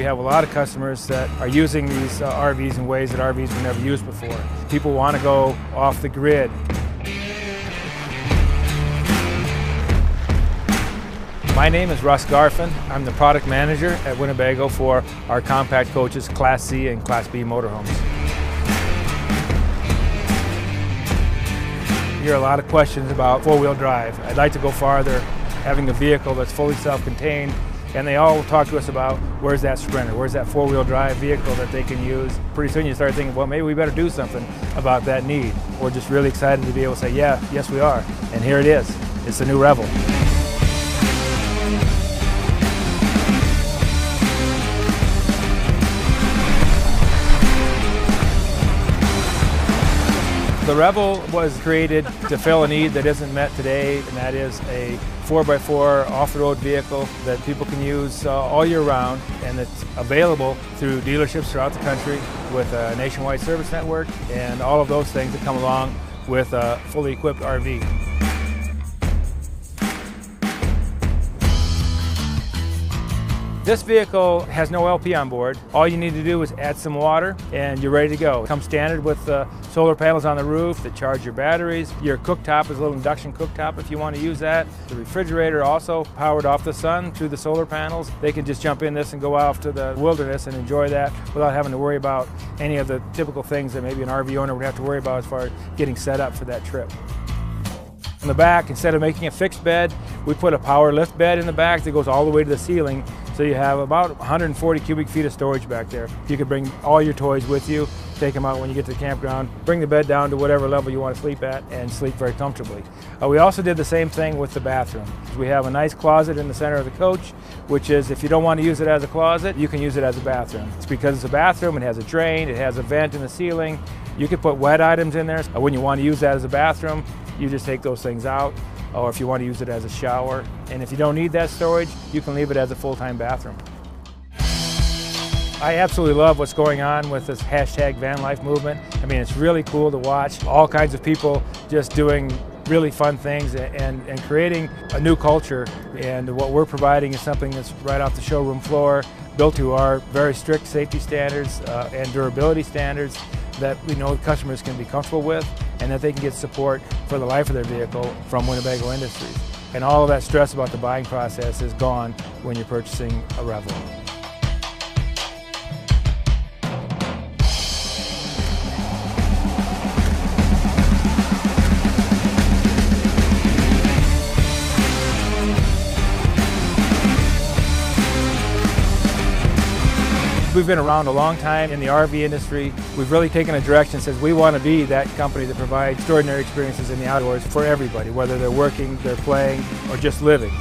We have a lot of customers that are using these RVs in ways that RVs were never used before. People want to go off the grid. My name is Russ Garfin. I'm the product manager at Winnebago for our compact coaches, Class C and Class B motorhomes. You hear a lot of questions about four-wheel drive. I'd like to go farther, having a vehicle that's fully self-contained, and they all talk to us about where's that Sprinter, where's that four-wheel drive vehicle that they can use. Pretty soon you start thinking, well, maybe we better do something about that need. We're just really excited to be able to say, yeah, yes we are, and here it is. It's the new Revel. The Revel was created to fill a need that isn't met today, and that is a 4x4 off-the-road vehicle that people can use all year round, and it's available through dealerships throughout the country with a nationwide service network and all of those things that come along with a fully equipped RV. This vehicle has no LP on board. All you need to do is add some water and you're ready to go. It comes standard with solar panels on the roof that charge your batteries. Your cooktop is a little induction cooktop if you want to use that. The refrigerator also powered off the sun through the solar panels. They can just jump in this and go off to the wilderness and enjoy that without having to worry about any of the typical things that maybe an RV owner would have to worry about as far as getting set up for that trip. In the back, instead of making a fixed bed, we put a power lift bed in the back that goes all the way to the ceiling. So you have about 140 cubic feet of storage back there. You can bring all your toys with you, take them out when you get to the campground, bring the bed down to whatever level you want to sleep at, and sleep very comfortably. We also did the same thing with the bathroom. We have a nice closet in the center of the coach, which is, if you don't want to use it as a closet, you can use it as a bathroom. It's because it's a bathroom, it has a drain, it has a vent in the ceiling. You can put wet items in there. When you want to use that as a bathroom, you just take those things out, or if you want to use it as a shower. And if you don't need that storage, you can leave it as a full-time bathroom. I absolutely love what's going on with this hashtag van life movement. I mean, it's really cool to watch all kinds of people just doing really fun things and creating a new culture. And what we're providing is something that's right off the showroom floor, built to our very strict safety standards and durability standards that we know customers can be comfortable with, and that they can get support for the life of their vehicle from Winnebago Industries. And all of that stress about the buying process is gone when you're purchasing a Revel. We've been around a long time in the RV industry. We've really taken a direction that says we want to be that company that provides extraordinary experiences in the outdoors for everybody, whether they're working, they're playing, or just living.